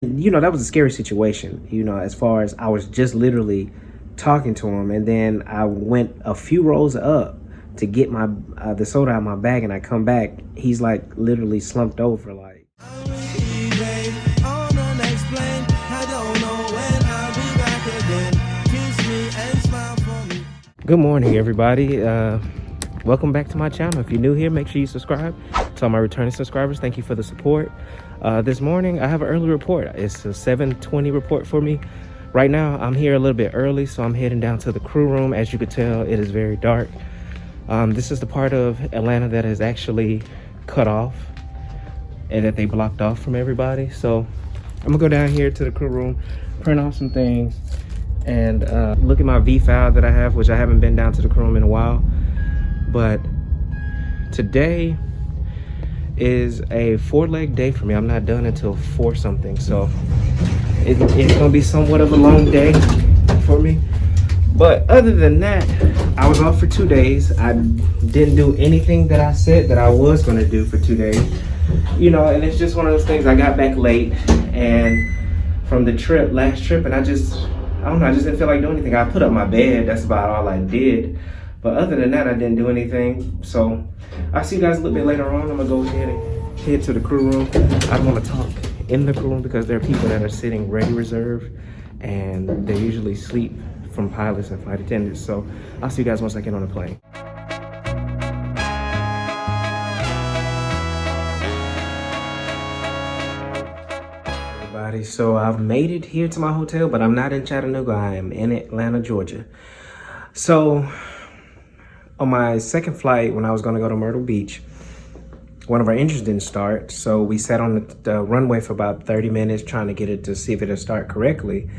You know, that was a scary situation, you know, as far as I was just literally talking to him, and then I went a few rows up to get my the soda out of my bag, and I come back, he's like literally slumped over like. Good morning, everybody. Welcome back to my channel. If you're new here, make sure you subscribe. To all my returning subscribers, thank you for the support. This morning I have an early report. It's a 7:20 report for me. Right now I'm here a little bit early, so I'm heading down to the crew room. As you can tell, it is very dark. This is the part of Atlanta that is actually cut off and that they blocked off from everybody. So I'm gonna go down here to the crew room, print off some things, and look at my V file that I have, which I haven't been down to the crew room in a while. But today is a 4-leg day for me. I'm not done until 4 something, so it's gonna be somewhat of a long day for me. But other than that, I was off for 2 days. I didn't do anything that I said that I was gonna do for 2 days, you know, and it's just one of those things. I got back late and from the last trip, and I don't know, I just didn't feel like doing anything. I put up my bed, that's about all I did. But other than that, I didn't do anything. So I'll see you guys a little bit later on. I'm gonna go ahead and head to the crew room. I don't wanna talk in the crew room because there are people that are sitting ready reserve, and they usually sleep from pilots and flight attendants. So I'll see you guys once I get on the plane. Everybody, so I've made it here to my hotel, but I'm not in Chattanooga. I am in Atlanta, Georgia. So on my second flight, when I was gonna go to Myrtle Beach, one of our engines didn't start. So we sat on the runway for about 30 minutes trying to get it to see if it'll start correctly.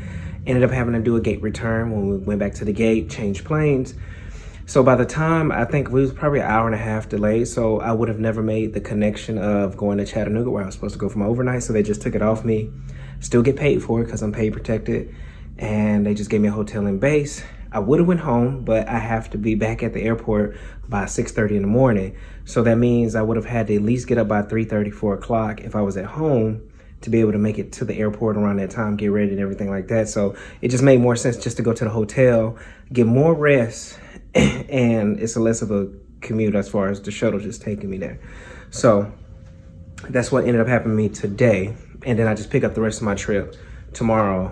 Ended up having to do a gate return when we went back to the gate, changed planes. So by the time, I think we was probably an hour and a half delayed. So I would have never made the connection of going to Chattanooga where I was supposed to go for my overnight. So they just took it off me. Still get paid for it because I'm paid protected. And they just gave me a hotel in base. I would have went home, but I have to be back at the airport by 6:30 in the morning. So that means I would have had to at least get up by 3:30, 4 o'clock if I was at home to be able to make it to the airport around that time, get ready and everything like that. So it just made more sense just to go to the hotel, get more rest, and it's a less of a commute as far as the shuttle just taking me there. So that's what ended up happening to me today. And then I just pick up the rest of my trip tomorrow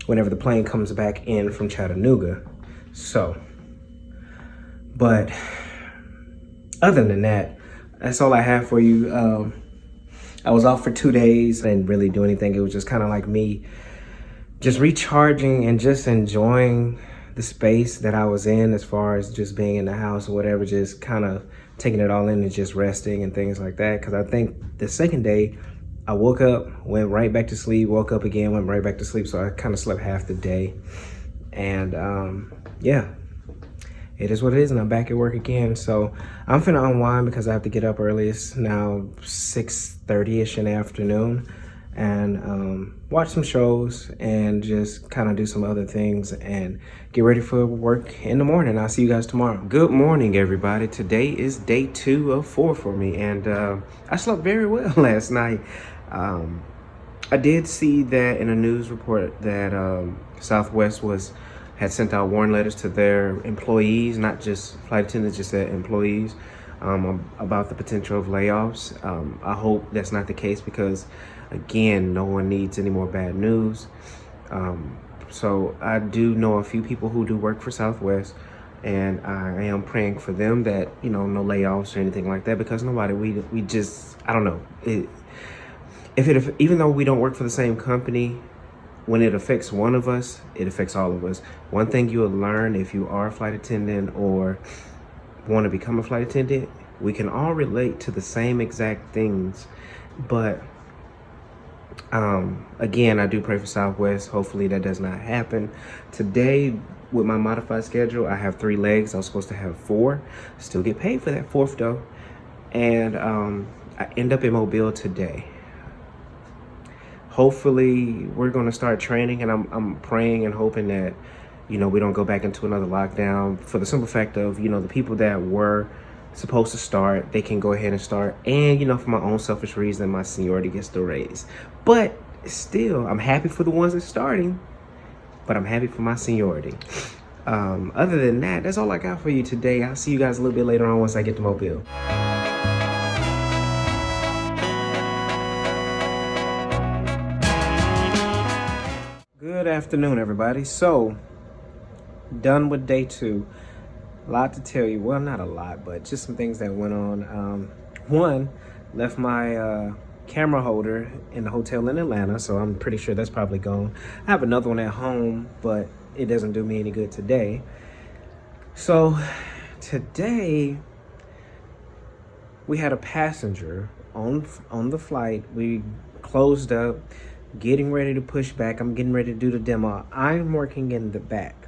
whenever the plane comes back in from Chattanooga. So, but other than that, that's all I have for you. I was off for 2 days. I didn't really do anything. It was just kind of like me just recharging and just enjoying the space that I was in as far as just being in the house or whatever, just kind of taking it all in and just resting and things like that. Because I think the second day, I woke up, went right back to sleep, woke up again, went right back to sleep. So I kind of slept half the day. And yeah, it is what it is. And I'm back at work again. So I'm finna unwind because I have to get up early. It's now 6:30ish in the afternoon. And watch some shows and just kind of do some other things and get ready for work in the morning. I'll see you guys tomorrow. Good morning, everybody. Today is day 2 of 4 for me. And I slept very well last night. I did see that in a news report that Southwest had sent out warning letters to their employees, not just flight attendants, just their employees, about the potential of layoffs. I hope that's not the case because, again, no one needs any more bad news. So I do know a few people who do work for Southwest, and I am praying for them that, you know, no layoffs or anything like that, because we just, I don't know. Even though we don't work for the same company, when it affects one of us, it affects all of us. One thing you will learn if you are a flight attendant or want to become a flight attendant, we can all relate to the same exact things. But again, I do pray for Southwest. Hopefully that does not happen. Today, with my modified schedule, I have 3 legs. I was supposed to have 4. Still get paid for that 4th though. And I end up in Mobile today. Hopefully we're going to start training, and I'm praying and hoping that, you know, we don't go back into another lockdown, for the simple fact of, you know, the people that were supposed to start, they can go ahead and start. And, you know, for my own selfish reason, my seniority gets the raise. But still, I'm happy for the ones that's starting, but I'm happy for my seniority. Other than that, that's all I got for you today. I'll see you guys a little bit later on once I get to Mobile. Good afternoon, everybody. So, done with day 2. A lot to tell you. Well, not a lot, but just some things that went on. One, left my camera holder in the hotel in Atlanta, so I'm pretty sure that's probably gone. I have another one at home, but it doesn't do me any good today. So today we had a passenger on the flight. We closed up, getting ready to push back. I'm getting ready to do the demo. I'm working in the back,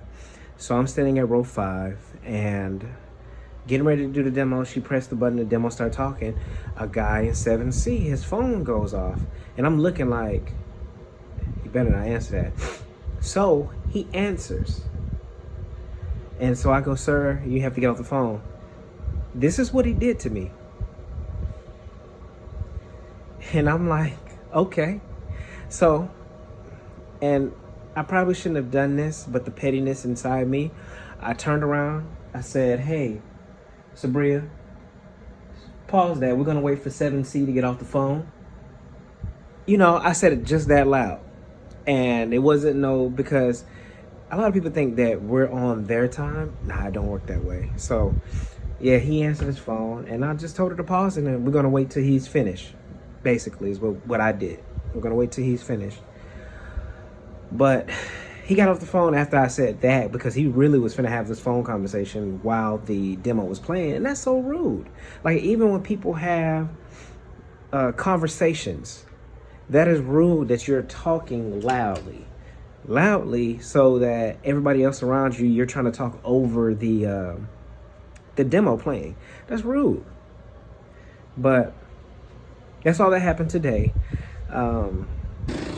so I'm standing at row 5 and getting ready to do the demo. She pressed the button, the demo started talking. A guy in 7C, his phone goes off, and I'm looking like, you better not answer that. So he answers, and so I go, sir, you have to get off the phone. This is what he did to me. And I'm like, okay. So, and I probably shouldn't have done this, but the pettiness inside me, I turned around, I said, hey, Sabria, pause that. We're gonna wait for 7C to get off the phone. You know, I said it just that loud. And it wasn't because a lot of people think that we're on their time. Nah, it don't work that way. So yeah, he answered his phone and I just told her to pause and then we're gonna wait till he's finished. Basically is what I did. We're gonna wait till he's finished. But he got off the phone after I said that because he really was finna have this phone conversation while the demo was playing. And that's so rude. Like, even when people have conversations, that is rude that you're talking loudly so that everybody else around you, you're trying to talk over the demo playing. That's rude. But that's all that happened today.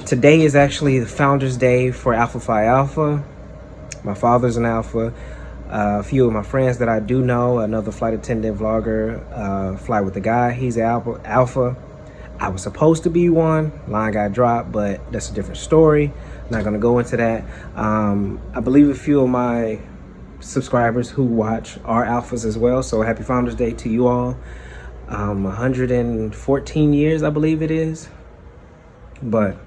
Today is actually the Founders Day for Alpha Phi Alpha. My father's an Alpha. A few of my friends that I do know, another flight attendant vlogger, Fly with the Guy, he's an Alpha. I was supposed to be one, line got dropped, but that's a different story. I'm not gonna go into that. I believe a few of my subscribers who watch are Alphas as well, so happy Founders Day to you all. 114 years, I believe it is. But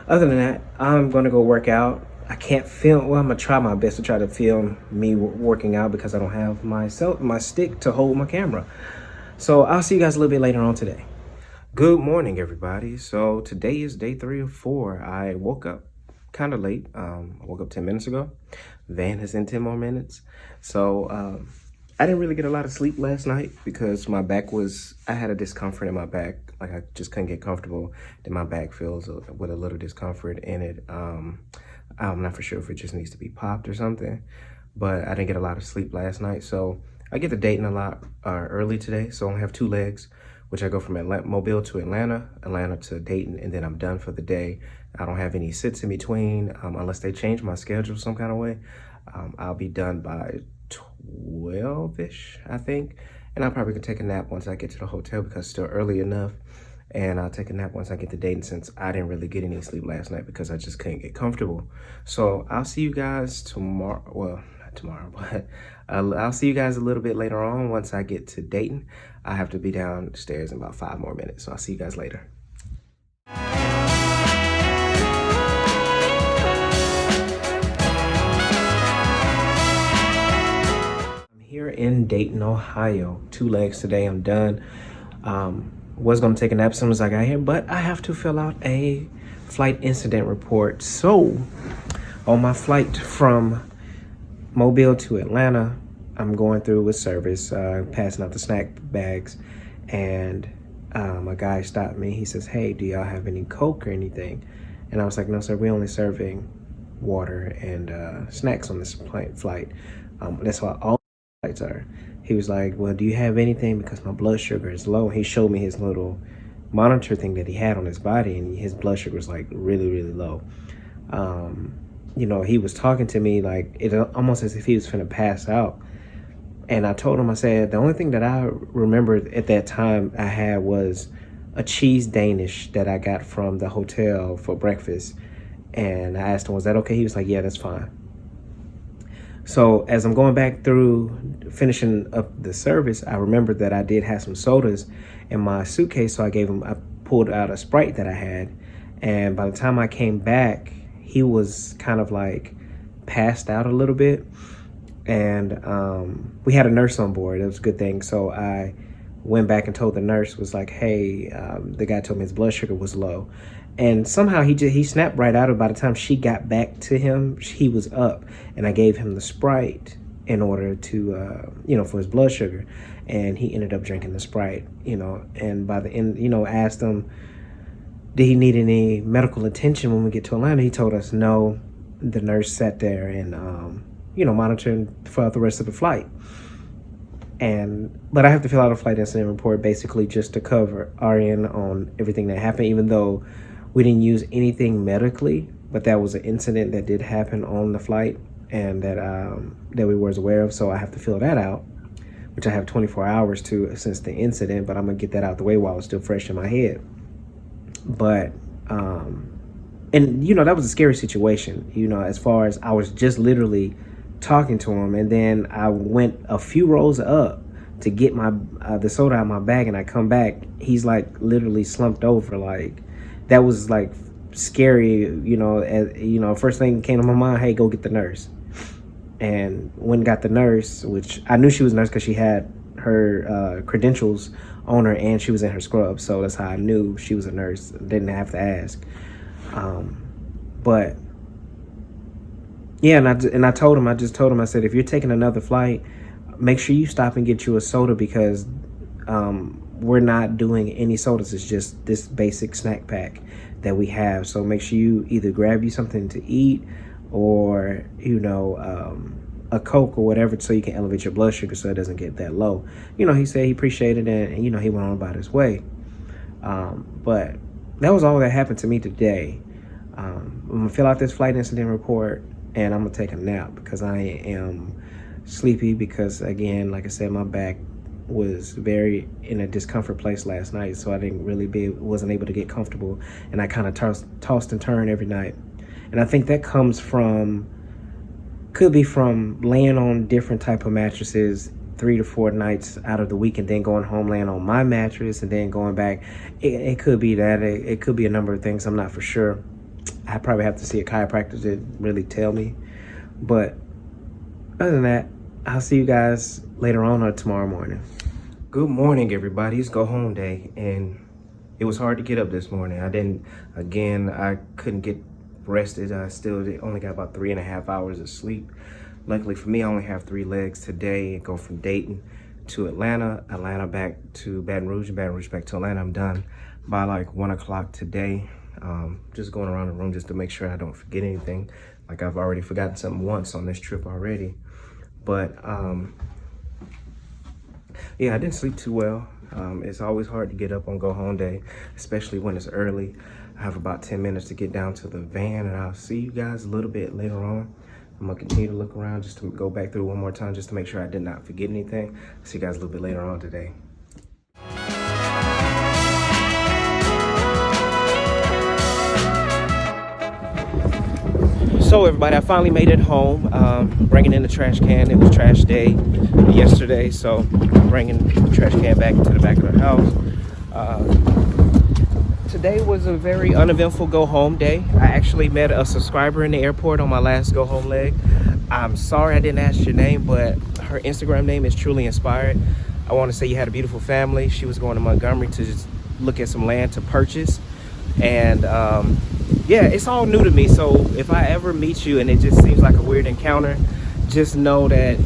other than that, I'm gonna go work out. I can't film, well, I'm gonna try my best to try to film me working out because I don't have my stick to hold my camera. So I'll see you guys a little bit later on today. Good morning, everybody. So today is day 3 of 4. I woke up kind of late. I woke up 10 minutes ago. Van is in 10 more minutes. So I didn't really get a lot of sleep last night because my back I had a discomfort in my back. Like, I just couldn't get comfortable. Then my back feels with a little discomfort in it. I'm not for sure if it just needs to be popped or something, but I didn't get a lot of sleep last night. So I get to Dayton a lot early today. So I only have 2 legs, which I go from Mobile to Atlanta to Dayton, and then I'm done for the day. I don't have any sits in between unless they change my schedule some kind of way. I'll be done by 12-ish, I think. And I probably could take a nap once I get to the hotel because it's still early enough. And I'll take a nap once I get to Dayton since I didn't really get any sleep last night because I just couldn't get comfortable. So I'll see you guys tomorrow. Well, not tomorrow, but I'll see you guys a little bit later on once I get to Dayton. I have to be downstairs in about 5 more minutes. So I'll see you guys later. Here in Dayton, Ohio. 2 legs today, I'm done. Was gonna take a nap as soon as I got here, but I have to fill out a flight incident report. So on my flight from Mobile to Atlanta, I'm going through with service, passing out the snack bags, and a guy stopped me. He says, hey, do y'all have any Coke or anything? And I was like, no, sir, we're only serving water and snacks on this flight. That's why all flights are. He was like, well, do you have anything because my blood sugar is low? He showed me his little monitor thing that he had on his body, and his blood sugar was like really, really low. You know, he was talking to me like it almost as if he was finna pass out. And I told him, I said, the only thing that I remembered at that time I had was a cheese Danish that I got from the hotel for breakfast. And I asked him, was that okay? He was like, yeah, that's fine. So as I'm going back through finishing up the service, I remembered that I did have some sodas in my suitcase. So I pulled out a Sprite that I had. And by the time I came back, he was kind of like passed out a little bit. And we had a nurse on board. It was a good thing. So I went back and told the nurse, was like, hey, the guy told me his blood sugar was low. And somehow he snapped right out of it. By the time she got back to him, he was up. And I gave him the Sprite in order to, for his blood sugar. And he ended up drinking the Sprite, And by the end, I asked him, did he need any medical attention when we get to Atlanta? He told us no. The nurse sat there and, monitoring throughout the rest of the flight. But I have to fill out a flight incident report basically just to cover RN on everything that happened, even though we didn't use anything medically, but that was an incident that did happen on the flight and that we was aware of. So I have to fill that out, which I have 24 hours to since the incident, but I'm gonna get that out the way while it's still fresh in my head. But, that was a scary situation, as far as I was just literally talking to him, and then I went a few rows up to get my the soda out of my bag, and I come back, he's like literally slumped over. Like, that was like scary, first thing came to my mind, hey, go get the nurse. And when got the nurse, which I knew she was a nurse because she had her credentials on her and she was in her scrub, so that's how I knew she was a nurse. Didn't have to ask. But yeah, and I told him, I said, if you're taking another flight, make sure you stop and get you a soda, because we're not doing any sodas. It's just this basic snack pack that we have. So make sure you either grab you something to eat or, a Coke or whatever, so you can elevate your blood sugar so it doesn't get that low. He said he appreciated it, and, he went on about his way. But that was all that happened to me today. I'm going to fill out this flight incident report, and I'm going to take a nap because I am sleepy because, again, like I said, my back was very in a discomfort place last night, so I wasn't able to get comfortable, and I kind of tossed and turned every night. And I think that could be from laying on different type of mattresses 3 to 4 nights out of the week, and then going home laying on my mattress and then going back. It could be that. It could be a number of things. I'm not for sure. I probably have to see a chiropractor to really tell me. But other than that, I'll see you guys later on or tomorrow morning. Good morning, everybody. It's go home day, and it was hard to get up this morning. I couldn't get rested. I still only got about 3.5 hours of sleep. Luckily for me, I only have 3 legs today. I go from Dayton to Atlanta back to Baton Rouge, and Baton Rouge back to Atlanta. I'm done by like 1 o'clock today. Just going around the room just to make sure I don't forget anything. Like, I've already forgotten something once on this trip already. But yeah, I didn't sleep too well. It's always hard to get up on go home day, especially when it's early. I have about 10 minutes to get down to the van, and I'll see you guys a little bit later on. I'm gonna continue to look around just to go back through one more time just to make sure I did not forget anything. I'll see you guys a little bit later on today. So everybody, I finally made it home, bringing in the trash can. It was trash day yesterday, so bringing the trash can back into the back of the house. Today was a very uneventful go home day. I actually met a subscriber in the airport on my last go home leg. I'm sorry I didn't ask your name, but her Instagram name is Truly Inspired. I want to say you had a beautiful family. She was going to Montgomery to just look at some land to purchase. And yeah, it's all new to me. So if I ever meet you and it just seems like a weird encounter, just know that,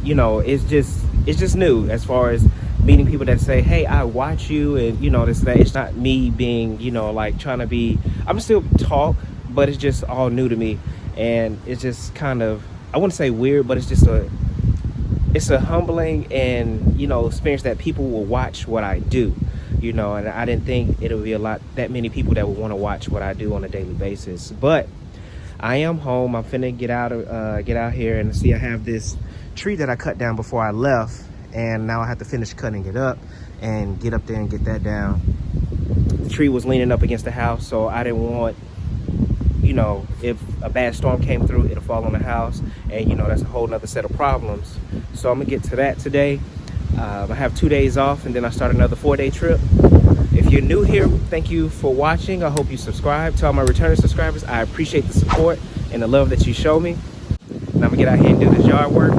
it's just new as far as meeting people that say, hey, I watch you, and that it's not me being, like trying to be, I'm still talk, but it's just all new to me. And it's just kind of, I wouldn't say weird, but it's just it's a humbling and, experience that people will watch what I do, and I didn't think it would be that many people that would want to watch what I do on a daily basis. But I am home. I'm finna get out here and see. I have this tree that I cut down before I left, and now I have to finish cutting it up and get up there and get that down. The tree was leaning up against the house, so I didn't want, you know, if a bad storm came through, it'll fall on the house, and you know, that's a whole nother set of problems. So I'm gonna get to that today. I have 2 days off, and then I start another 4-day trip. If you're new here, thank you for watching. I hope you subscribe. To all my returning subscribers, I appreciate the support and the love that you show me. And I'm gonna get out here and do this yard work.